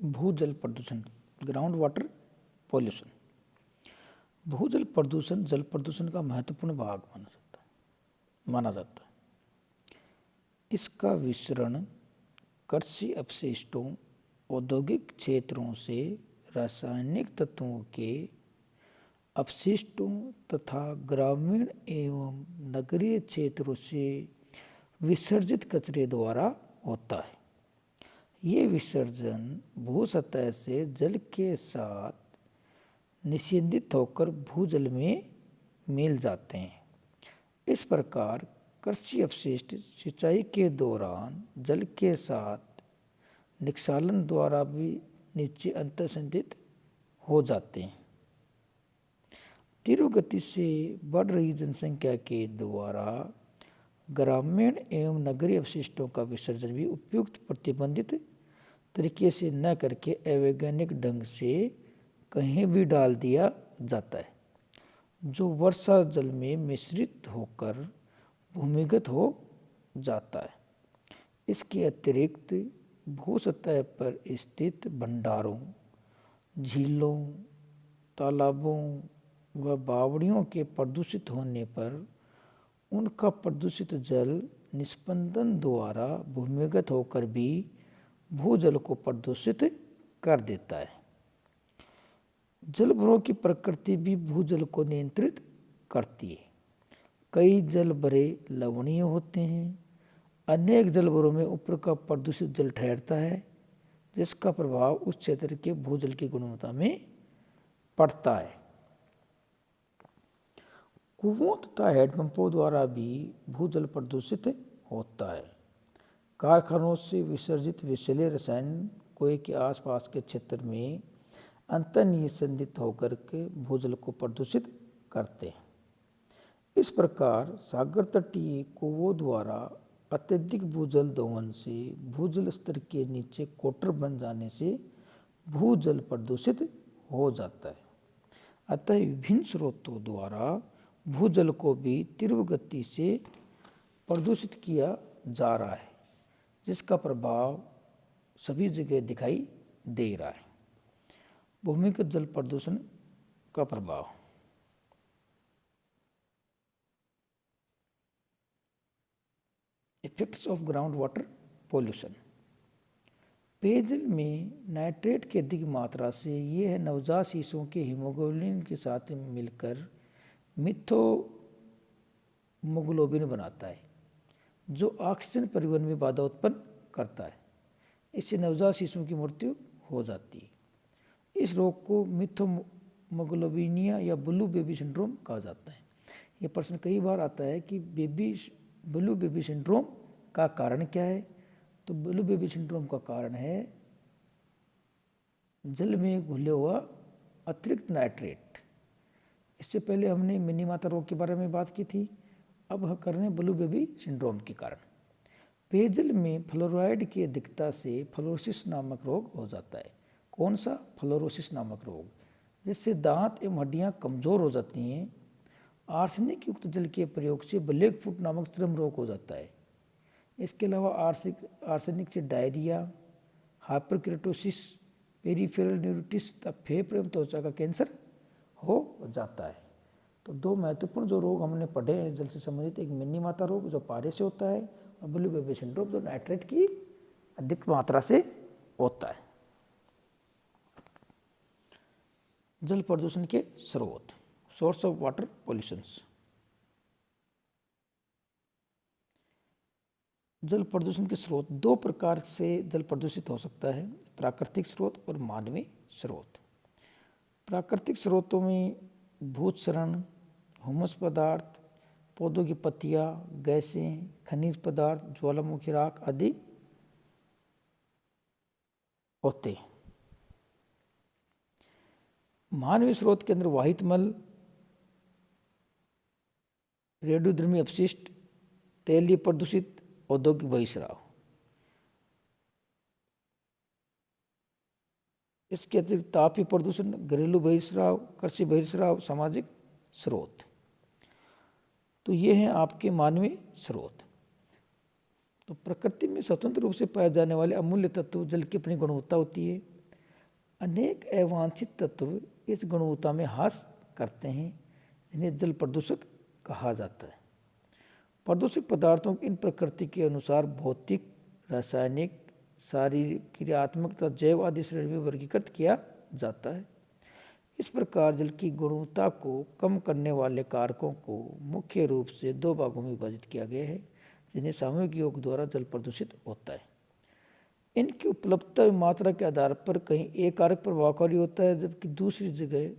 भूजल प्रदूषण, ground water pollution. भूजल प्रदूषण जल प्रदूषण का महत्वपूर्ण भाग माना जाता है। इसका विसरण कृषि अपशिष्टों, औद्योगिक क्षेत्रों से रासायनिक तत्वों के अपशिष्टों तथा ग्रामीण एवं नगरीय क्षेत्रों से विसर्जित कचरे द्वारा होता है। ये विसर्जन भूसतह से जल के साथ निस्यंदित होकर भूजल में मिल जाते हैं। इस प्रकार कृषि अपशिष्ट सिंचाई के दौरान जल के साथ निस्कलन द्वारा भी नीचे अंतर्संधित हो जाते हैं। तीव्र गति से बढ़ रही जनसंख्या के द्वारा ग्रामीण एवं नगरीय अपशिष्टों का विसर्जन भी उपयुक्त प्रतिबंधित तरीके से न करके अवैज्ञानिक ढंग से कहीं भी डाल दिया जाता है, जो वर्षा जल में मिश्रित होकर भूमिगत हो जाता है। इसके अतिरिक्त भूसतह पर स्थित भंडारों, झीलों, तालाबों व बावड़ियों के प्रदूषित होने पर उनका प्रदूषित जल निस्पंदन द्वारा भूमिगत होकर भी भूजल को प्रदूषित कर देता है। जलभरों की प्रकृति भी भूजल को नियंत्रित करती है। कई जलभरे लवणीय होते हैं। अनेक जलभरों में ऊपर का प्रदूषित जल ठहरता है, जिसका प्रभाव उस क्षेत्र के भूजल की गुणवत्ता में पड़ता है। कुओं तथा हैंडपंपों द्वारा भी भूजल प्रदूषित होता है। कारखानों से विसर्जित विषैले रसायन कुएं के आसपास के क्षेत्र में अंतर्निस्यंदित होकर के भूजल को प्रदूषित करते हैं। इस प्रकार सागर तटीय कुओं द्वारा अत्यधिक भूजल दोहन से भूजल स्तर के नीचे कोटर बन जाने से भूजल प्रदूषित हो जाता है। अतः विभिन्न स्रोतों द्वारा भूजल को भी तीव्र गति से प्रदूषित किया जा रहा है, जिसका प्रभाव सभी जगह दिखाई दे रहा है। भूमिगत जल प्रदूषण का प्रभाव। Effects of ground water pollution. पेयजल में नाइट्रेट की अधिक मात्रा से यह नवजात शिशुओं के हीमोग्लोबिन के साथ मिलकर मिथोमोग्लोबिन बनाता है, जो ऑक्सीजन परिवहन में बाधा उत्पन्न करता है। इससे नवजात शिशुओं की मृत्यु हो जाती है। इस रोग को मिथोमोग्लोबिनिया या ब्लू बेबी सिंड्रोम कहा जाता है। यह प्रश्न कई बार आता है कि ब्लू बेबी सिंड्रोम का कारण क्या है। तो ब्लू बेबी सिंड्रोम का कारण है जल में घुले हुआ अतिरिक्त नाइट्रेट। इससे पहले हमने मिनी माता रोग के बारे में बात की थी। अब हम कर रहे हैं ब्लू बेबी सिंड्रोम के कारण। पेयजल में फ्लोराइड की अधिकता से फ्लोरोसिस नामक रोग हो जाता है। कौन सा? फ्लोरोसिस नामक रोग, जिससे दांत एवं हड्डियां कमजोर हो जाती हैं। आर्सेनिक युक्त जल के प्रयोग से ब्लैक फुट नामक चर्म रोग हो जाता है। इसके अलावा आर्सेनिक से डायरिया, हाइपरकेरेटोसिस, पेरिफेरल न्यूरिटिस तथा फेफड़े एवं त्वचा का कैंसर हो जाता है। तो दो महत्वपूर्ण जो रोग हमने पढ़े हैं जल से संबंधित, एक मिनी माता रोग जो पारे से होता है, और ब्लू बेबी सिंड्रोम जो नाइट्रेट की अधिक मात्रा से होता है। जल प्रदूषण के स्रोत, सोर्स ऑफ वाटर पॉल्यूशंस। जल प्रदूषण के स्रोत दो प्रकार से जल प्रदूषित हो सकता है, प्राकृतिक स्रोत और मानवीय स्रोत। प्राकृतिक स्रोतों में भूक्षरण, हुमस पदार्थ, पौधों की पत्तियां, गैसें, खनिज पदार्थ, ज्वालामुखी राख आदि होते हैं। मानवीय स्रोत के अंदर वाहित मल, रेडियोधर्मी अपशिष्ट, तेलीय प्रदूषित औद्योगिक बहिस्राव। इसके अतिरिक्त तापीय प्रदूषण, घरेलू बहिस्राव, कृषि बहिस्राव, सामाजिक स्रोत। तो ये हैं आपके मानवीय स्रोत। तो प्रकृति में स्वतंत्र रूप से पाए जाने वाले अमूल्य तत्व जल की अपनी गुणवत्ता होती है। अनेक अवांछित तत्व इस गुणवत्ता में ह्रास करते हैं जिन्हें जल प्रदूषक कहा जाता है। प्रदूषक पदार्थों की इन प्रकृति के अनुसार भौतिक, रासायनिक, शारीरिक, क्रियात्मक तथा जैव आदि श्रेणी में वर्गीकृत किया जाता है। इस प्रकार जल की गुणवत्ता को कम करने वाले कारकों को मुख्य रूप से दो भागों में विभाजित किया गया है जिन्हें सामूहिक योग द्वारा जल प्रदूषित होता है। इनकी उपलब्धता व मात्रा के आधार पर कहीं एक कारक प्रभावकारी होता है जबकि दूसरी जगह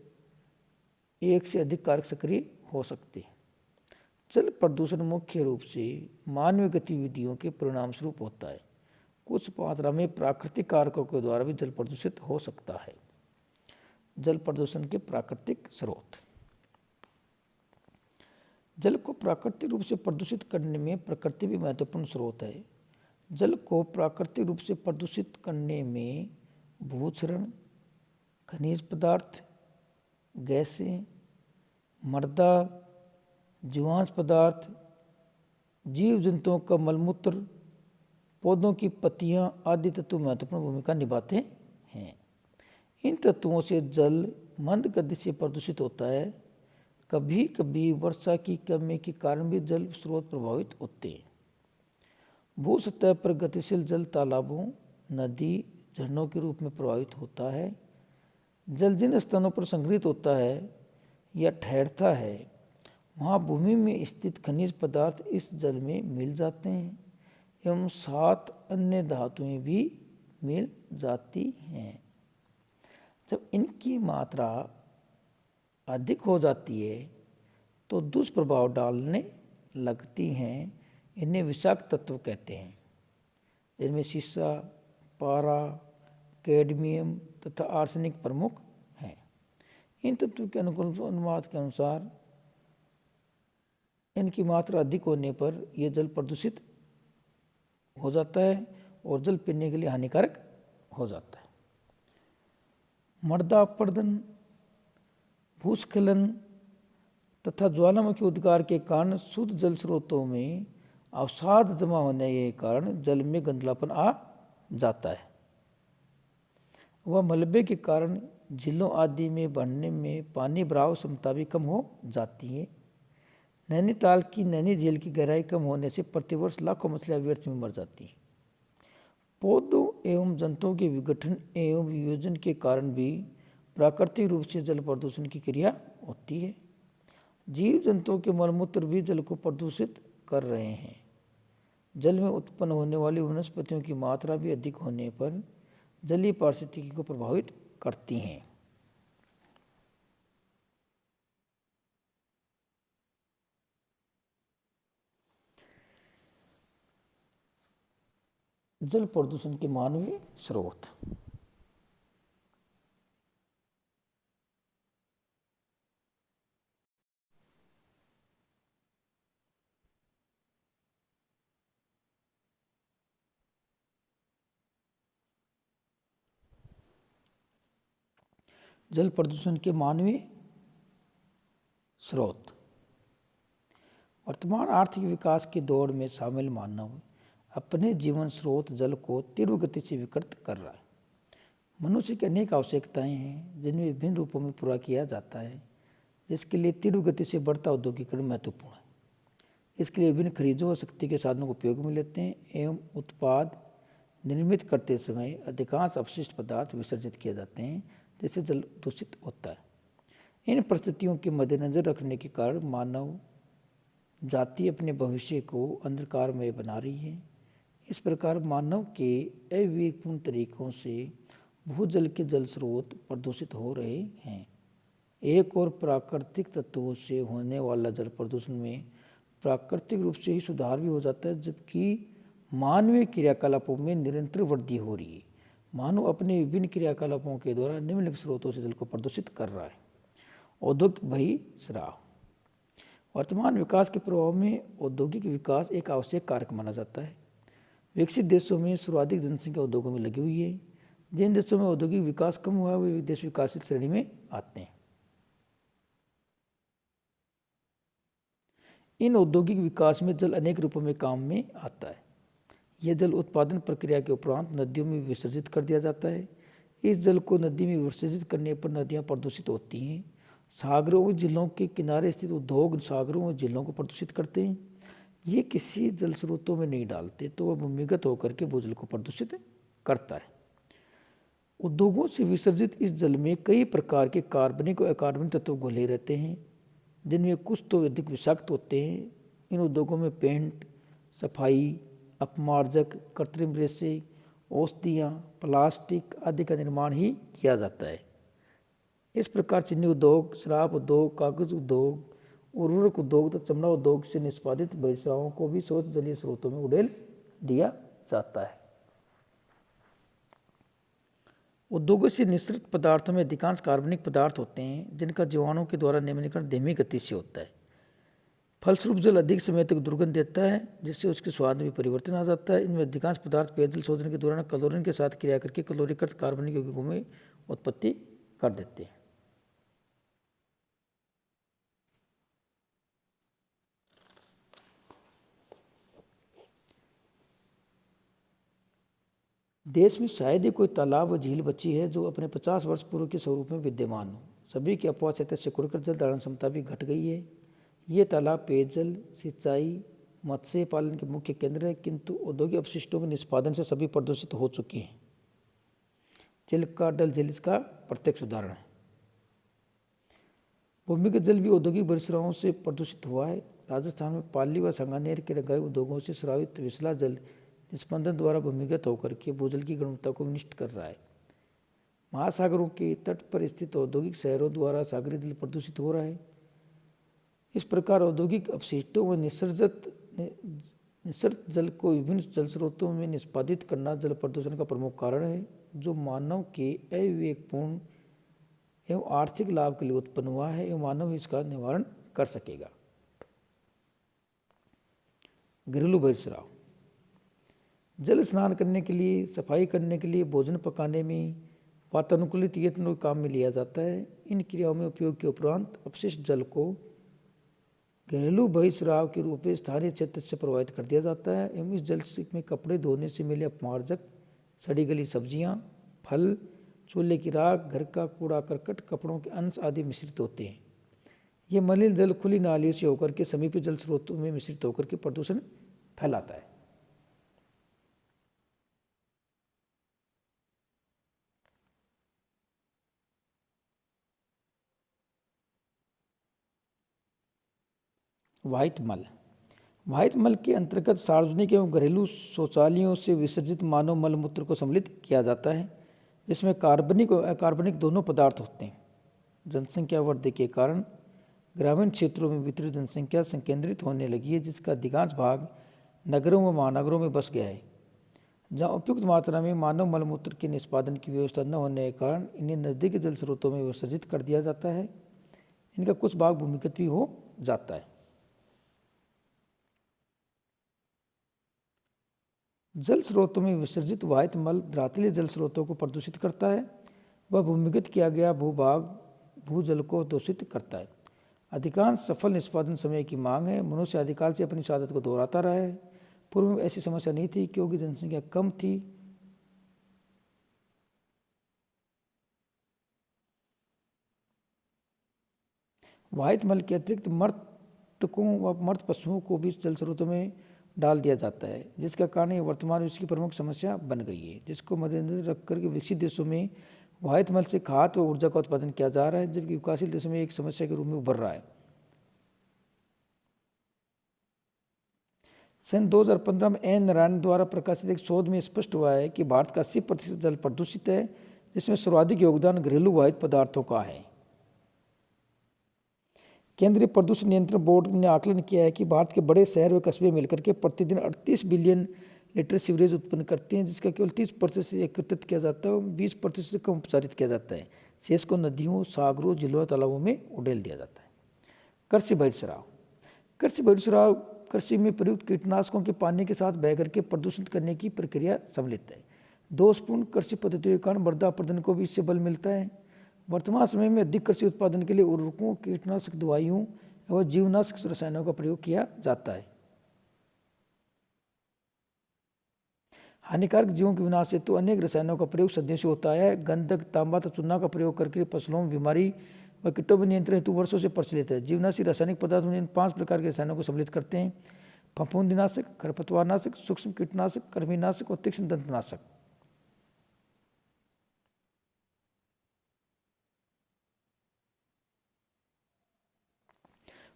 एक से अधिक कारक सक्रिय हो सकते हैं। जल प्रदूषण मुख्य रूप से मानवीय गतिविधियों के परिणाम स्वरूप होता है। कुछ मात्रा में प्राकृतिक कारकों के द्वारा भी जल प्रदूषित हो सकता है। जल प्रदूषण के प्राकृतिक स्रोत। जल को प्राकृतिक रूप से प्रदूषित करने में प्रकृति भी महत्वपूर्ण स्रोत है। जल को प्राकृतिक रूप से प्रदूषित करने में भूक्षरण, खनिज पदार्थ, गैसें, मृदा, जीवांश पदार्थ, जीव जंतुओं का मलमूत्र, पौधों की पत्तियां आदि तत्व महत्वपूर्ण भूमिका निभाते हैं। इन तत्वों से जल मंद गति से प्रदूषित होता है। कभी कभी वर्षा की कमी के कारण भी जल स्रोत प्रभावित होते हैं। भू सतह पर गतिशील जल तालाबों, नदी, झरनों के रूप में प्रभावित होता है। जल जिन स्थानों पर संग्रहित होता है या ठहरता है वहाँ भूमि में स्थित खनिज पदार्थ इस जल में मिल जाते हैं एवं 7 अन्य धातुएं भी मिल जाती हैं। जब इनकी मात्रा अधिक हो जाती है तो दुष्प्रभाव डालने लगती हैं। इन्हें विषाक्त तत्व कहते हैं जिनमें सीसा, पारा, कैडमियम तथा आर्सेनिक प्रमुख हैं। इन तत्वों के अनुवाद के अनुसार इनकी मात्रा अधिक होने पर यह जल प्रदूषित हो जाता है और जल पीने के लिए हानिकारक हो जाता है। मृदा अपरदन, भूस्खलन तथा ज्वालामुखी उद्गार के कारण शुद्ध जल स्रोतों में अवसाद जमा होने के कारण जल में गंधलापन आ जाता है। वह मलबे के कारण झीलों आदि में बढ़ने में पानी बहाव क्षमता भी कम हो जाती है। नैनीताल की नैनी झील की गहराई कम होने से प्रतिवर्ष लाखों मछलियां व्यर्थ में मर जाती हैं। पौधों एवं जंतुओं के विघटन एवं वियोजन के कारण भी प्राकृतिक रूप से जल प्रदूषण की क्रिया होती है। जीव जंतुओं के मलमूत्र भी जल को प्रदूषित कर रहे हैं। जल में उत्पन्न होने वाली वनस्पतियों की मात्रा भी अधिक होने पर जलीय पारिस्थितिकी को प्रभावित करती हैं। जल प्रदूषण के मानवीय स्रोत। जल प्रदूषण के मानवीय स्रोत। वर्तमान आर्थिक विकास के दौर में शामिल मानव अपने जीवन स्रोत जल को तीव्र गति से विकृत कर रहा है। मनुष्य की अनेक आवश्यकताएं हैं जिन्हें विभिन्न रूपों में पूरा किया जाता है, जिसके लिए तीव्र गति से बढ़ता औद्योगिकरण महत्वपूर्ण है। इसके लिए विभिन्न खनिजों और शक्ति के साधनों को उपयोग में लेते हैं एवं उत्पाद निर्मित करते समय अधिकांश अपशिष्ट पदार्थ विसर्जित किए जाते हैं जिससे जल दूषित होता है। इन परिस्थितियों के मद्देनजर रखने के कारण मानव जाति अपने भविष्य को अंधकारमय बना रही है। इस प्रकार मानव के अविवेकपूर्ण तरीकों से भूजल के जल स्रोत प्रदूषित हो रहे हैं। एक और प्राकृतिक तत्वों से होने वाला जल प्रदूषण में प्राकृतिक रूप से ही सुधार भी हो जाता है, जबकि मानवीय क्रियाकलापों में निरंतर वृद्धि हो रही है। मानव अपने विभिन्न क्रियाकलापों के द्वारा निम्नलिखित स्रोतों से जल को प्रदूषित कर रहा है। औद्योगिक बहिर्स्राव। वर्तमान विकास के प्रभाव में औद्योगिक विकास एक आवश्यक कारक माना जाता है। विकसित देशों में सर्वाधिक जनसंख्या उद्योगों में लगी हुई है। जिन देशों में औद्योगिक विकास कम हुआ है वे देश विकासशील श्रेणी में आते हैं। इन औद्योगिक विकास में जल अनेक रूपों में काम में आता है। यह जल उत्पादन प्रक्रिया के उपरांत नदियों में विसर्जित कर दिया जाता है इस जल को नदी में विसर्जित करने पर नदियाँ प्रदूषित होती हैं। सागरों और झीलों के किनारे स्थित उद्योग सागरों और झीलों को प्रदूषित करते हैं। ये किसी जल स्रोतों में नहीं डालते तो वह भूमिगत होकर के भूजल को प्रदूषित करता है। उद्योगों से विसर्जित इस जल में कई प्रकार के कार्बनिक और अकार्बनिक तत्व घुले रहते हैं, जिनमें कुछ तो अधिक विषाक्त होते हैं। इन उद्योगों में पेंट, सफाई, अपमार्जक, कृत्रिम रेशे, औषधियाँ, प्लास्टिक आदि का निर्माण ही किया जाता है। इस प्रकार चीनी उद्योग, शराब उद्योग, कागज उद्योग, उर्वरक उद्योग तथा चमड़ा उद्योग से निष्पादित बहिर्वाओं को भी स्वच्छ जलीय स्रोतों में उड़ेल दिया जाता है। उद्योगों से निःसृत पदार्थों में अधिकांश कार्बनिक पदार्थ होते हैं, जिनका जीवाणुओं के द्वारा निम्नीकरण धीमी गति से होता है। फलस्वरूप जल अधिक समय तक दुर्गंध देता है, जिससे उसके स्वाद में परिवर्तन आ जाता है। इनमें अधिकांश पदार्थ पेयजल शोधन के दौरान क्लोरीन के साथ क्रिया करके क्लोरीकृत कार्बनिक यौगिकों में उत्पत्ति कर देते हैं। देश में शायद ही कोई तालाब व झील बची है जो अपने 50 वर्ष पूर्व के स्वरूप में विद्यमान हो। सभी की अपवाह क्षेत्र सिकुड़कर जल धारण क्षमता भी घट गई है। ये तालाब पेयजल, सिंचाई, मत्स्य पालन के मुख्य केंद्र है, किंतु औद्योगिक अपशिष्टों के निष्पादन से सभी प्रदूषित हो चुके हैं। चिल्का डल झील इसका प्रत्यक्ष उदाहरण है। भूमिगत जल भी औद्योगिक परिसरों से प्रदूषित हुआ है। राजस्थान में पाली व सांगानेर के रंगाई उद्योगों से स्रावित विसला जल निस्पंदन द्वारा भूमिगत होकर के भूजल की गुणवत्ता को नष्ट कर रहा है। महासागरों के तट पर स्थित औद्योगिक शहरों द्वारा सागरीय जल प्रदूषित हो रहा है। इस प्रकार औद्योगिक अपशिष्टों व निःसृत जल को विभिन्न जल स्रोतों में निष्पादित करना जल प्रदूषण का प्रमुख कारण है, जो मानव के अविवेकपूर्ण एवं आर्थिक लाभ के लिए उत्पन्न हुआ है एवं मानव इसका निवारण कर सकेगा। घरेलू बहिर्स्राव जल स्नान करने के लिए, सफाई करने के लिए, भोजन पकाने में, वातानुकूलित यत्नों के काम में लिया जाता है। इन क्रियाओं में उपयोग के उपरांत अपशिष्ट जल को घरेलू बहिर्स्राव के रूप में स्थानीय क्षेत्र से प्रवाहित कर दिया जाता है एवं इस जल में कपड़े धोने से मिले अपमार्जक, सड़ी गली सब्जियां, फल, चूल्हे की राख, घर का कूड़ा करकट, कपड़ों के अंश आदि मिश्रित होते हैं। ये मलिन जल खुली नालियों से होकर के समीपी जल स्रोतों में मिश्रित होकर के प्रदूषण फैलाता है। वाहित मल के अंतर्गत सार्वजनिक एवं घरेलू शौचालयों से विसर्जित मानव मलमूत्र को सम्मिलित किया जाता है, जिसमें कार्बनिक और अकार्बनिक दोनों पदार्थ होते हैं। जनसंख्या वृद्धि के कारण ग्रामीण क्षेत्रों में वितरित जनसंख्या संकेंद्रित होने लगी है, जिसका अधिकांश भाग नगरों व महानगरों में बस गया है, जहाँ उपयुक्त मात्रा में मानव मलमूत्र के निष्पादन की व्यवस्था न होने के कारण इन्हें नजदीकी जल स्रोतों में विसर्जित कर दिया जाता है। इनका कुछ भाग भूमिगत भी हो जाता है। जल स्रोतों में विसर्जित वाहित मल धरातलीय जल स्रोतों को प्रदूषित करता है। वह भूमिगत किया गया भूभाग भूजल को दूषित करता है। अधिकांश सफल निष्पादन समय की मांग है। मनुष्य आदिकाल से अपनी इस आदत को दोहराता रहा है। पूर्व में ऐसी समस्या नहीं थी क्योंकि जनसंख्या कम थी। वाहित मल के अतिरिक्त मृतकों व मृत पशुओं को भी जल स्रोतों में डाल दिया जाता है, जिसका कारण ये वर्तमान विश्व की प्रमुख समस्या बन गई है, जिसको मद्देनजर रखकर के विकसित देशों में वाहित मल से खाद्य व ऊर्जा का उत्पादन किया जा रहा है, जबकि विकासशील देशों में एक समस्या के रूप में उभर रहा है। सन 2015 में एन नारायण द्वारा प्रकाशित एक शोध में स्पष्ट हुआ है कि भारत का 80% जल प्रदूषित है, जिसमें सर्वाधिक योगदान घरेलू वाहित पदार्थों का है। केंद्रीय प्रदूषण नियंत्रण बोर्ड ने आकलन किया है कि भारत के बड़े शहर व कस्बे मिलकर के प्रतिदिन 38 बिलियन लीटर सीवरेज उत्पन्न करते हैं, जिसका केवल 30% से एकत्रित किया जाता है और 20% से कम उपचारित किया जाता है। शेष को नदियों, सागरों, झीलों, तालाबों में उड़ेल दिया जाता है। कृषि बहिर्स्राव कृषि में प्रयुक्त कीटनाशकों के पानी के साथ बह करके प्रदूषित करने की प्रक्रिया सम्मिलित है। दोषपूर्ण कृषि पद्धतियों के कारण मृदा अपरदन को भी इससे बल मिलता है। वर्तमान समय में अधिक कृषि उत्पादन के लिए उर्वरकों, कीटनाशक दवाइयों और जीवनाशक रसायनों का प्रयोग किया जाता है। हानिकारक जीवों के विनाश हेतु अनेक रसायनों का प्रयोग सदियों से होता है। गंधक, तांबा तथा चूना का प्रयोग करके फसलों में बीमारी व कीटों पर नियंत्रण हेतु वर्षों से प्रचलित है। जीवनाशी रासायनिक पदार्थ में इन 5 प्रकार के रसायनों को सम्मिलित करते हैं: फफूंदीनाशक, खरपतवारनाशक, सूक्ष्म कीटनाशक, कृमिनाशक और तीक्ष्ण दंतनाशक।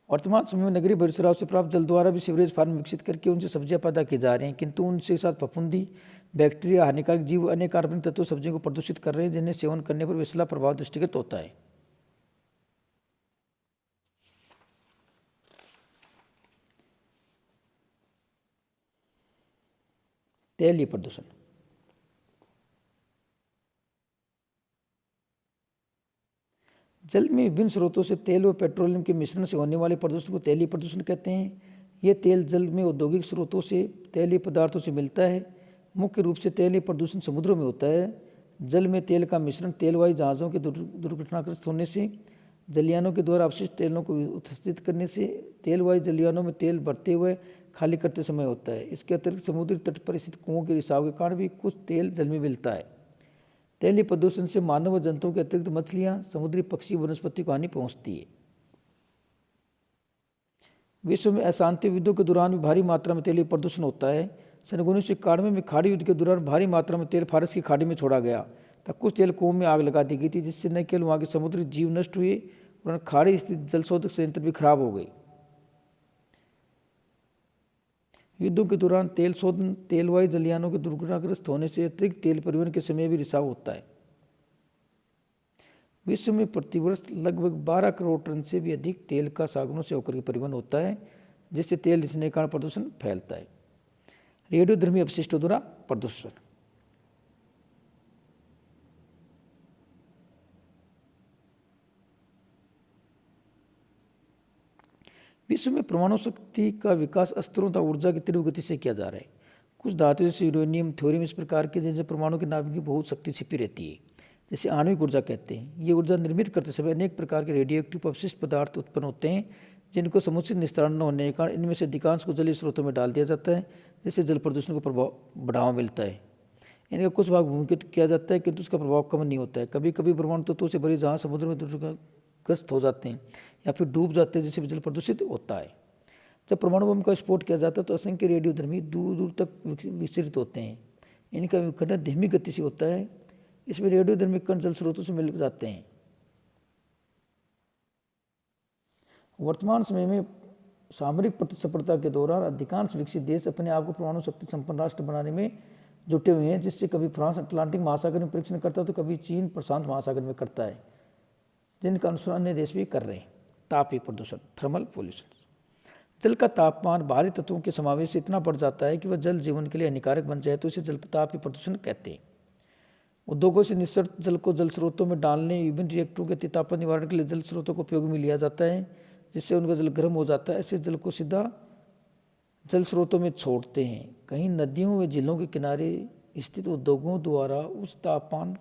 वर्तमान समय में नगरीय बहिर्शराब से प्राप्त जल द्वारा भी सीवरेज फार्म विकसित करके उनसे सब्जियां पैदा की जा रही हैं, किंतु उनके साथ फफूंदी, बैक्टीरिया, हानिकारक जीव, अन्य कार्बनिक तत्व सब्जियों को प्रदूषित कर रहे हैं, जिन्हें सेवन करने पर विषैला प्रभाव दृष्टिगत होता है। तैलीय प्रदूषण। जल में विभिन्न स्रोतों से तेल व पेट्रोलियम के मिश्रण से होने वाले प्रदूषण को तैलीय प्रदूषण कहते हैं। ये तेल जल में औद्योगिक स्रोतों से तैलीय पदार्थों से मिलता है। मुख्य रूप से तैलीय प्रदूषण समुद्रों में होता है। जल में तेल का मिश्रण तेलवाही जहाज़ों के दुर्घटनाग्रस्त होने से, जलयानों के द्वारा अपशिष्ट तेलों को उत्सर्जित करने से, तेलवाही जलयानों में तेल भरते हुए खाली करते समय होता है। इसके अतिरिक्त समुद्री तट पर स्थित कुओं के रिसाव के कारण भी कुछ तेल जल में मिलता है। तैलीय प्रदूषण से मानव व जंतुओं के अतिरिक्त मछलियां, समुद्री पक्षी, वनस्पति को हानि पहुंचती है। विश्व में अशांति युद्धों के दौरान भी भारी मात्रा में तैलीय प्रदूषण होता है। सन 1991 में खाड़ी युद्ध के दौरान भारी मात्रा में तेल फारस की खाड़ी में छोड़ा गया था। कुछ तेल कुओं में आग लगा दी गई थी, जिससे न केवल वहाँ के समुद्री जीव नष्ट हुए और खाड़ी स्थित जलशोधक संयंत्र भी खराब हो गई। युद्धों के दौरान तेल शोधन, तेलवाही जलयानों के दुर्घटनाग्रस्त होने से अतिरिक्त तेल परिवहन के समय भी रिसाव होता है। विश्व में प्रतिवर्ष लगभग 12 करोड़ टन से भी अधिक तेल का सागरों से होकर के परिवहन होता है, जिससे तेल रिसने के कारण प्रदूषण फैलता है। रेडियोधर्मी अपशिष्टों द्वारा प्रदूषण। विश्व में परमाणु शक्ति का विकास अस्त्रों तथा ऊर्जा की तीव्र गति से किया जा रहा है। कुछ धातुओं जैसे यूरेनियम, थ्योरियम इस प्रकार के जिनसे परमाणु के नाभिक की बहुत शक्ति छिपी रहती है, जिसे आणविक ऊर्जा कहते हैं। ये ऊर्जा निर्मित करते समय अनेक प्रकार के रेडियोएक्टिव अपशिष्ट पदार्थ उत्पन्न होते हैं, जिनको समुचित निस्तारण न होने के कारण इनमें से अधिकांश को जलीय स्रोतों में डाल दिया जाता है, जिससे जल प्रदूषण को बढ़ावा मिलता है। इनका कुछ भाग भूमिगत किया जाता है, किंतु उसका प्रभाव कम नहीं होता है। कभी कभी परमाणु तत्वों से भरे जहाज समुद्र में दुर्घटनाग्रस्त हो जाते हैं या फिर डूब जाते हैं, जिससे जल प्रदूषित होता है। जब परमाणु बम का विस्फोट किया जाता है तो असंख्य रेडियोधर्मी दूर दूर तक विस्तृत होते हैं। इनका विखंडन धीमी गति से होता है। इसमें रेडियोधर्मी कण जल स्रोतों से मिल जाते हैं। वर्तमान समय में सामरिक प्रतिस्पर्धा के दौरान अधिकांश विकसित देश अपने आप को परमाणु शक्ति संपन्न राष्ट्र बनाने में जुटे हुए हैं, जिससे कभी फ्रांस अटलांटिक महासागर में परीक्षण करता है तो कभी चीन प्रशांत महासागर में करता है, जिनका अनुसरण अन्य देश भी कर रहे हैं। तापीय प्रदूषण, थर्मल पोल्यूशन। जल का तापमान बाहरी तत्वों के समावेश से इतना बढ़ जाता है कि वह जल जीवन के लिए हानिकारक बन जाए तो इसे तापीय प्रदूषण कहते हैं। उद्योगों से निस्सर्ग जल को जल स्रोतों में डालने, विभिन्न रिएक्टरों के तापमान निवारण के लिए जल स्रोतों को उपयोग में लिया जाता है, जिससे उनका जल गर्म हो जाता है। ऐसे जल को सीधा जल स्रोतों में छोड़ते हैं। कहीं नदियों व झीलों के किनारे स्थित उद्योगों द्वारा उच्च तापमान